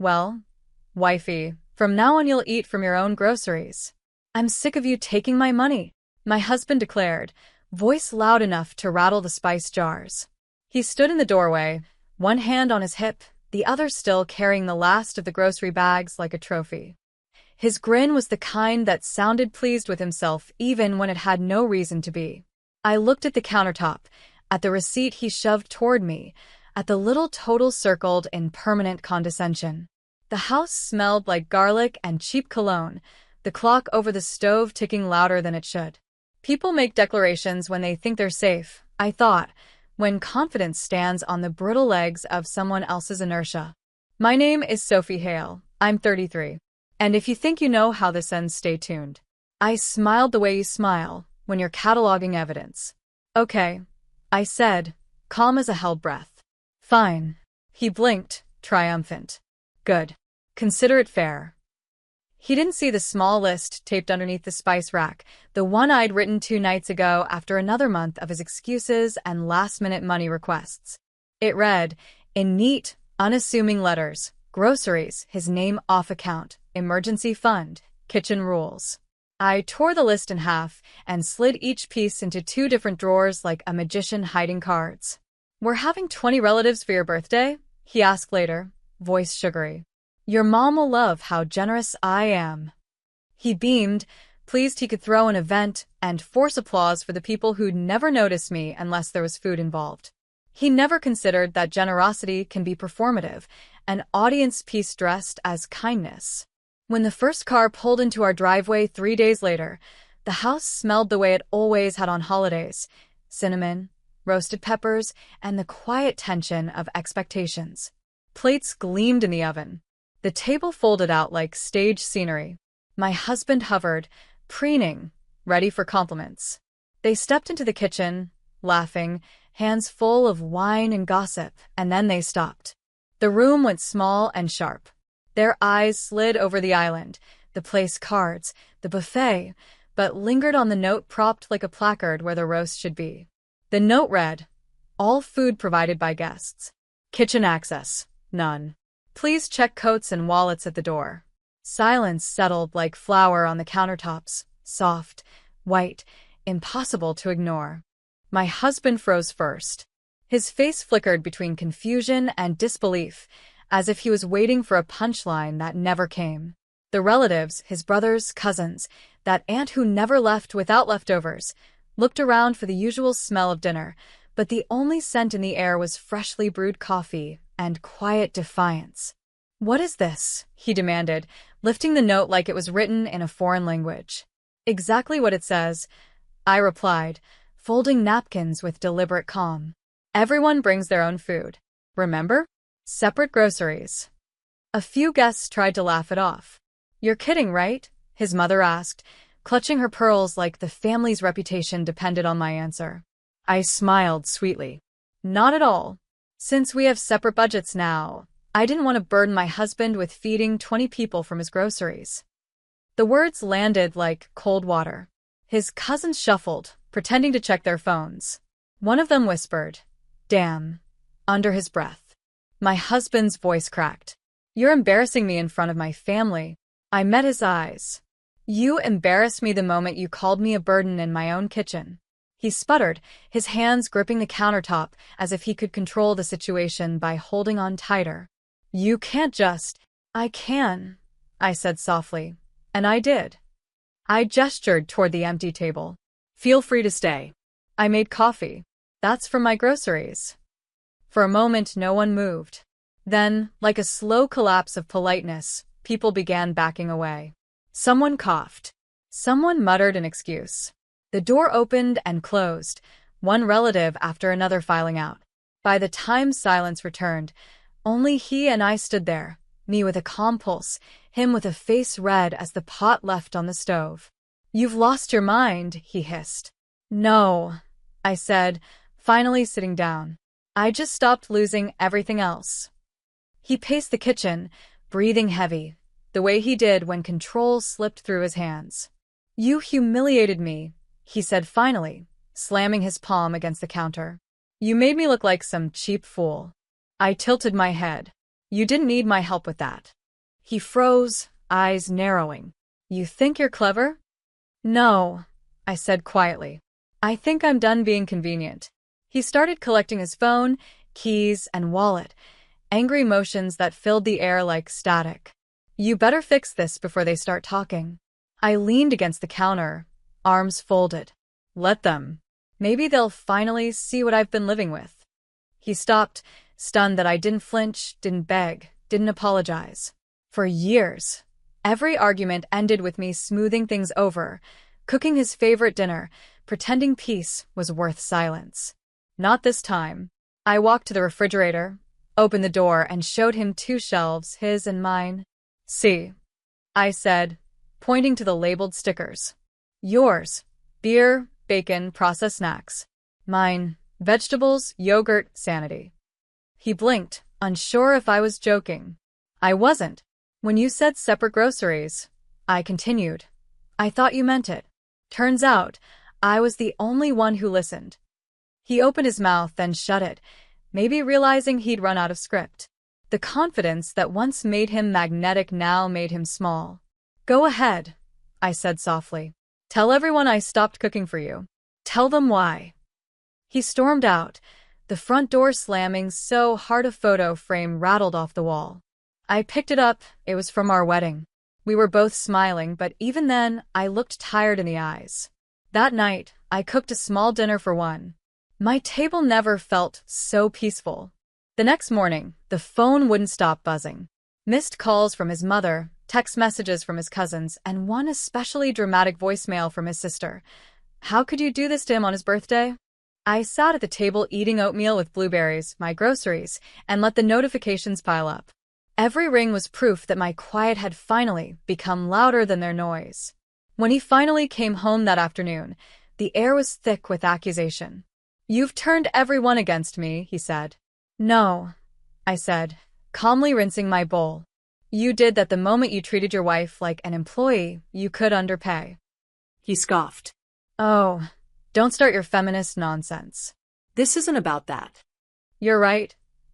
Well, wifey, from now on you'll eat from your own groceries. I'm sick of you taking my money, my husband declared, voice loud enough to rattle the spice jars. He stood in the doorway, one hand on his hip, the other still carrying the last of the grocery bags like a trophy. His grin was the kind that sounded pleased with himself even when it had no reason to be. I looked at the countertop, at the receipt he shoved toward me, at the little total circled in permanent condescension. The house smelled like garlic and cheap cologne, the clock over the stove ticking louder than it should. People make declarations when they think they're safe, I thought, when confidence stands on the brittle legs of someone else's inertia. My name is Sophie Hale. I'm 33. And if you think you know how this ends, stay tuned. I smiled the way you smile when you're cataloging evidence. Okay, I said, calm as a held breath. Fine. He blinked, triumphant. Good. Consider it fair. He didn't see the small list taped underneath the spice rack, the one I'd written 2 nights ago after another month of his excuses and last-minute money requests. It read, in neat, unassuming letters, groceries, his name off account, emergency fund, kitchen rules. I tore the list in half and slid each piece into 2 different drawers like a magician hiding cards. We're having 20 relatives for your birthday? He asked later, voice sugary. Your mom will love how generous I am. He beamed, pleased he could throw an event and force applause for the people who'd never notice me unless there was food involved. He never considered that generosity can be performative, an audience piece dressed as kindness. When the first car pulled into our driveway 3 days later, the house smelled the way it always had on holidays: cinnamon, roasted peppers, and the quiet tension of expectations. Plates gleamed in the oven. The table folded out like stage scenery. My husband hovered, preening, ready for compliments. They stepped into the kitchen, laughing, hands full of wine and gossip, and then they stopped. The room went small and sharp. Their eyes slid over the island, the place cards, the buffet, but lingered on the note propped like a placard where the roast should be. The note read, all food provided by guests. Kitchen access, none. Please check coats and wallets at the door. Silence settled like flour on the countertops, soft, white, impossible to ignore. My husband froze first. His face flickered between confusion and disbelief, as if he was waiting for a punchline that never came. The relatives, his brothers, cousins, that aunt who never left without leftovers, looked around for the usual smell of dinner, but the only scent in the air was freshly brewed coffee and quiet defiance. What is this? He demanded, lifting the note like it was written in a foreign language. Exactly what it says, I replied, folding napkins with deliberate calm. Everyone brings their own food. Remember? Separate groceries. A few guests tried to laugh it off. You're kidding, right? His mother asked, clutching her pearls like the family's reputation depended on my answer. I smiled sweetly. Not at all. Since we have separate budgets now, I didn't want to burden my husband with feeding 20 people from his groceries. The words landed like cold water. His cousins shuffled, pretending to check their phones. One of them whispered, damn, under his breath. My husband's voice cracked. You're embarrassing me in front of my family. I met his eyes. You embarrassed me the moment you called me a burden in my own kitchen. He sputtered, his hands gripping the countertop as if he could control the situation by holding on tighter. You can't just— I can, I said softly. And I did. I gestured toward the empty table. Feel free to stay. I made coffee. That's from my groceries. For a moment, no one moved. Then, like a slow collapse of politeness, people began backing away. Someone coughed. Someone muttered an excuse. The door opened and closed, one relative after another filing out. By the time silence returned, only he and I stood there, me with a calm pulse, him with a face red as the pot left on the stove. You've lost your mind, he hissed. No, I said, finally sitting down. I just stopped losing everything else. He paced the kitchen, breathing heavy, the way he did when control slipped through his hands. You humiliated me, he said finally, slamming his palm against the counter. You made me look like some cheap fool. I tilted my head. You didn't need my help with that. He froze, eyes narrowing. You think you're clever? No, I said quietly. I think I'm done being convenient. He started collecting his phone, keys, and wallet, angry motions that filled the air like static. You better fix this before they start talking. I leaned against the counter, arms folded. Let them. Maybe they'll finally see what I've been living with. He stopped, stunned that I didn't flinch, didn't beg, didn't apologize. For years, every argument ended with me smoothing things over, cooking his favorite dinner, pretending peace was worth silence. Not this time. I walked to the refrigerator, opened the door, and showed him 2 shelves, his and mine. See, I said, pointing to the labeled stickers. Yours, beer, bacon, processed snacks. Mine, vegetables, yogurt, sanity. He blinked, unsure if I was joking. I wasn't. When you said separate groceries, I continued. I thought you meant it. Turns out, I was the only one who listened. He opened his mouth, then shut it, maybe realizing he'd run out of script. The confidence that once made him magnetic now made him small. Go ahead, I said softly. Tell everyone I stopped cooking for you. Tell them why. He stormed out, the front door slamming so hard a photo frame rattled off the wall. I picked it up, it was from our wedding. We were both smiling, but even then, I looked tired in the eyes. That night, I cooked a small dinner for one. My table never felt so peaceful. The next morning, the phone wouldn't stop buzzing. Missed calls from his mother, text messages from his cousins, and one especially dramatic voicemail from his sister. How could you do this to him on his birthday? I sat at the table eating oatmeal with blueberries, my groceries, and let the notifications pile up. Every ring was proof that my quiet had finally become louder than their noise. When he finally came home that afternoon, the air was thick with accusation. You've turned everyone against me, he said. No, I said, calmly rinsing my bowl. You did that the moment you treated your wife like an employee you could underpay. He scoffed. Oh, don't start your feminist nonsense. This isn't about that. You're right,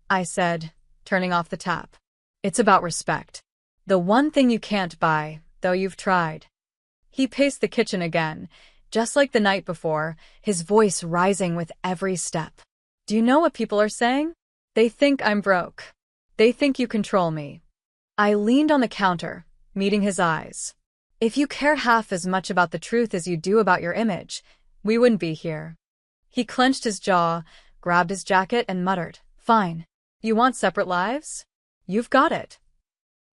I said, turning off the tap. It's about respect. The one thing you can't buy, though you've tried. He paced the kitchen again, just like the night before, his voice rising with every step. Do you know what people are saying? They think I'm broke. They think you control me. I leaned on the counter, meeting his eyes. If you cared half as much about the truth as you do about your image, we wouldn't be here. He clenched his jaw, grabbed his jacket, and muttered, Fine. You want separate lives? You've got it.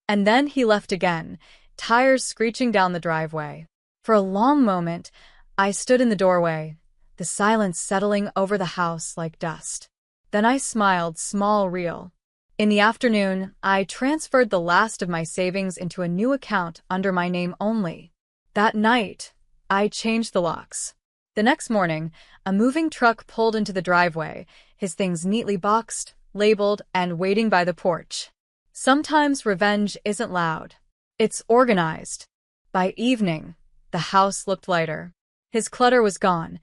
And then he left again, tires screeching down the driveway. For a long moment, I stood in the doorway, the silence settling over the house like dust. Then I smiled, small, real. In the afternoon, I transferred the last of my savings into a new account under my name only. That night, I changed the locks. The next morning, a moving truck pulled into the driveway, his things neatly boxed, labeled, and waiting by the porch. Sometimes revenge isn't loud. It's organized. By evening, the house looked lighter. His clutter was gone,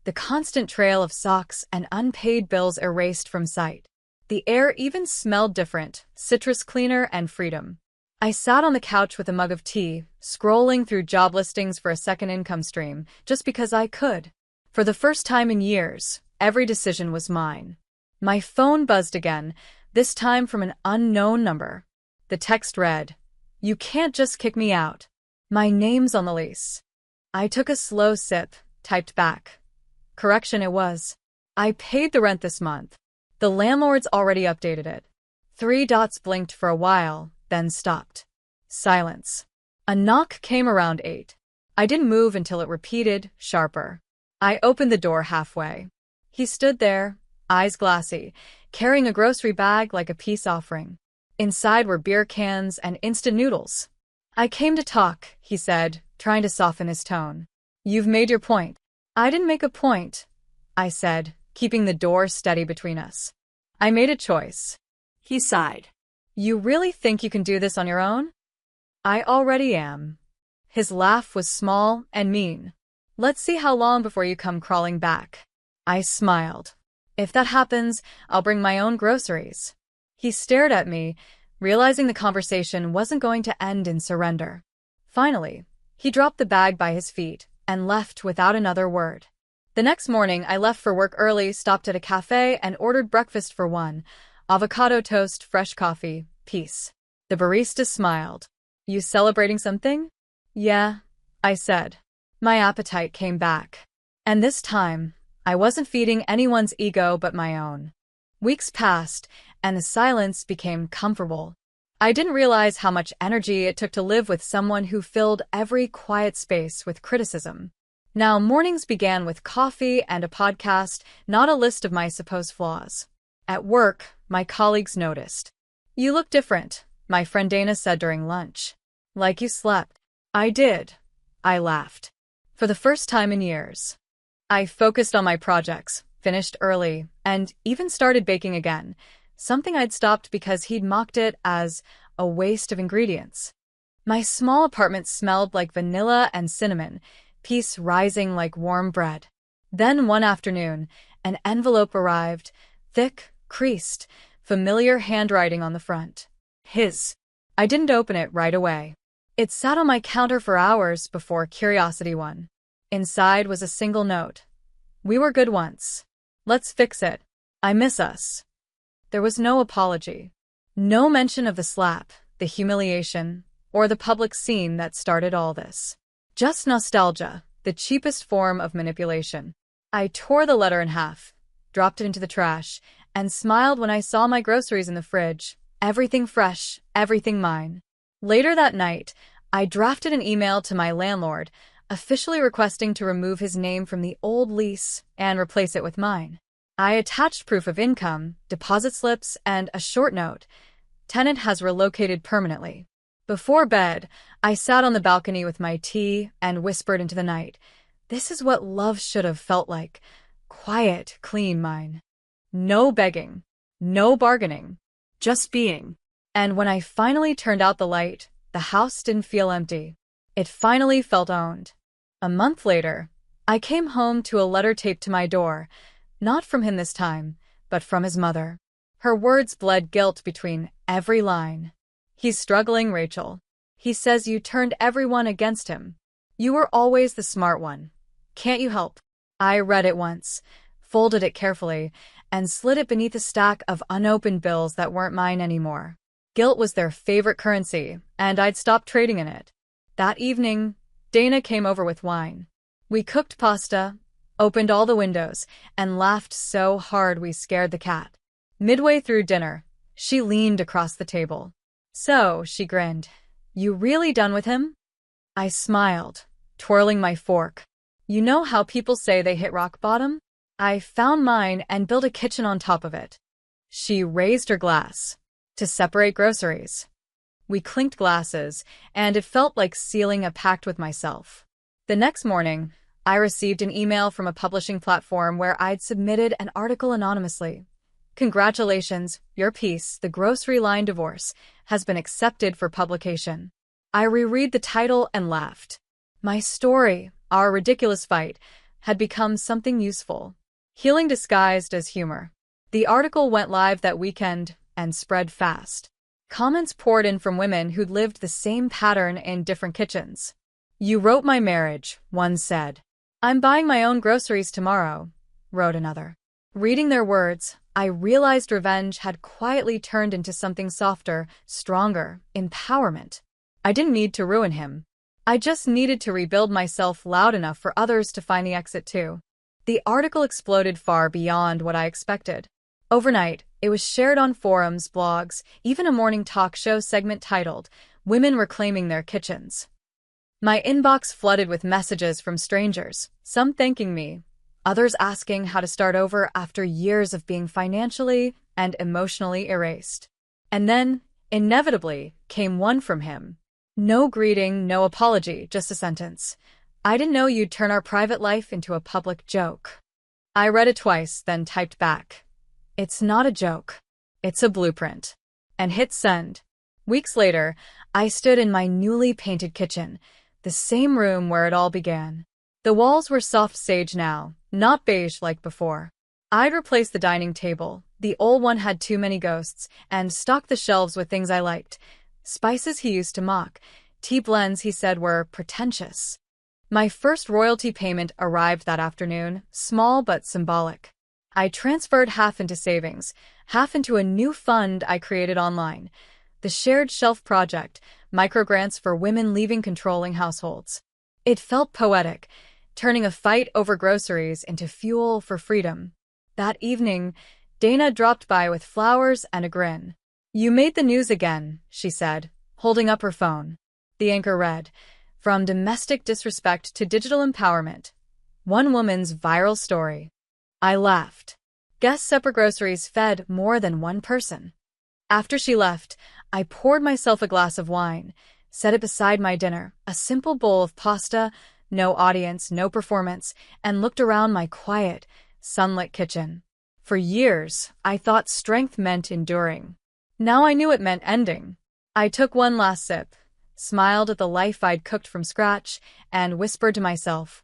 the constant trail of socks and unpaid bills erased from sight. The air even smelled different, citrus cleaner and freedom. I sat on the couch with a mug of tea, scrolling through job listings for a second income stream, just because I could. For the first time in years, every decision was mine. My phone buzzed again, this time from an unknown number. The text read, You can't just kick me out. My name's on the lease. I took a slow sip, typed back. Correction it was. I paid the rent this month. The landlord's already updated it. 3 dots blinked for a while, then stopped. Silence. A knock came around 8. I didn't move until it repeated, sharper. I opened the door halfway. He stood there, eyes glassy, carrying a grocery bag like a peace offering. Inside were beer cans and instant noodles. I came to talk, he said, trying to soften his tone. You've made your point. I didn't make a point, I said, keeping the door steady between us. I made a choice. He sighed. You really think you can do this on your own? I already am. His laugh was small and mean. Let's see how long before you come crawling back. I smiled. If that happens, I'll bring my own groceries. He stared at me, realizing the conversation wasn't going to end in surrender. Finally, he dropped the bag by his feet and left without another word. The next morning, I left for work early, stopped at a cafe, and ordered breakfast for one: avocado toast, fresh coffee, peace. The barista smiled. "You celebrating something?" "Yeah," I said. My appetite came back. And this time, I wasn't feeding anyone's ego but my own. Weeks passed, and the silence became comfortable. I didn't realize how much energy it took to live with someone who filled every quiet space with criticism. Now, mornings began with coffee and a podcast, not a list of my supposed flaws. At work, my colleagues noticed. "You look different," my friend Dana said during lunch. "Like you slept." "I did," I laughed. For the first time in years. I focused on my projects, finished early, and even started baking again, something I'd stopped because he'd mocked it as a waste of ingredients. My small apartment smelled like vanilla and cinnamon, peace rising like warm bread. Then one afternoon, an envelope arrived, thick, creased, familiar handwriting on the front. His. I didn't open it right away. It sat on my counter for hours before curiosity won. Inside was a single note. "We were good once. Let's fix it. I miss us." There was no apology. No mention of the slap, the humiliation, or the public scene that started all this. Just nostalgia, the cheapest form of manipulation. I tore the letter in half, dropped it into the trash, and smiled when I saw my groceries in the fridge. Everything fresh, everything mine. Later that night, I drafted an email to my landlord, officially requesting to remove his name from the old lease and replace it with mine. I attached proof of income, deposit slips, and a short note: "Tenant has relocated permanently." Before bed, I sat on the balcony with my tea and whispered into the night, "This is what love should have felt like. Quiet, clean mine. No begging. No bargaining. Just being." And when I finally turned out the light, the house didn't feel empty. It finally felt owned. A month later, I came home to a letter taped to my door, not from him this time, but from his mother. Her words bled guilt between every line. "He's struggling, Rachel. He says you turned everyone against him. You were always the smart one. Can't you help?" I read it once, folded it carefully, and slid it beneath a stack of unopened bills that weren't mine anymore. Guilt was their favorite currency, and I'd stopped trading in it. That evening, Dana came over with wine. We cooked pasta, opened all the windows, and laughed so hard we scared the cat. Midway through dinner, she leaned across the table. "So," she grinned, "you really done with him?" I smiled, twirling my fork. "You know how people say they hit rock bottom? I found mine and built a kitchen on top of it." She raised her glass. "To separate groceries." We clinked glasses, and it felt like sealing a pact with myself. The next morning, I received an email from a publishing platform where I'd submitted an article anonymously. "Congratulations, your piece, The Grocery Line Divorce, has been accepted for publication." I reread the title and laughed. My story, our ridiculous fight, had become something useful. Healing disguised as humor. The article went live that weekend and spread fast. Comments poured in from women who'd lived the same pattern in different kitchens. "You wrote my marriage," one said. "I'm buying my own groceries tomorrow," wrote another. Reading their words, I realized revenge had quietly turned into something softer, stronger, empowerment. I didn't need to ruin him. I just needed to rebuild myself loud enough for others to find the exit too. The article exploded far beyond what I expected. Overnight, it was shared on forums, blogs, even a morning talk show segment titled, "Women Reclaiming Their Kitchens." My inbox flooded with messages from strangers, some thanking me, others asking how to start over after years of being financially and emotionally erased. And then, inevitably, came one from him. No greeting, no apology, just a sentence. "I didn't know you'd turn our private life into a public joke." I read it twice, then typed back, "It's not a joke. It's a blueprint," and hit send. Weeks later, I stood in my newly painted kitchen, the same room where it all began. The walls were soft sage now, not beige like before. I'd replace the dining table. The old one had too many ghosts, and stock the shelves with things I liked. Spices he used to mock. Tea blends he said were pretentious. My first royalty payment arrived that afternoon, small but symbolic. I transferred half into savings, half into a new fund I created online. The Shared Shelf Project, microgrants for women leaving controlling households. It felt poetic, turning a fight over groceries into fuel for freedom. That evening, Dana dropped by with flowers and a grin. "You made the news again," she said, holding up her phone. The anchor read, "From domestic disrespect to digital empowerment. One woman's viral story." I laughed. Guess separate groceries fed more than one person. After she left, I poured myself a glass of wine, set it beside my dinner, a simple bowl of pasta, no audience, no performance, and looked around my quiet, sunlit kitchen. For years, I thought strength meant enduring. Now I knew it meant ending. I took one last sip, smiled at the life I'd cooked from scratch, and whispered to myself,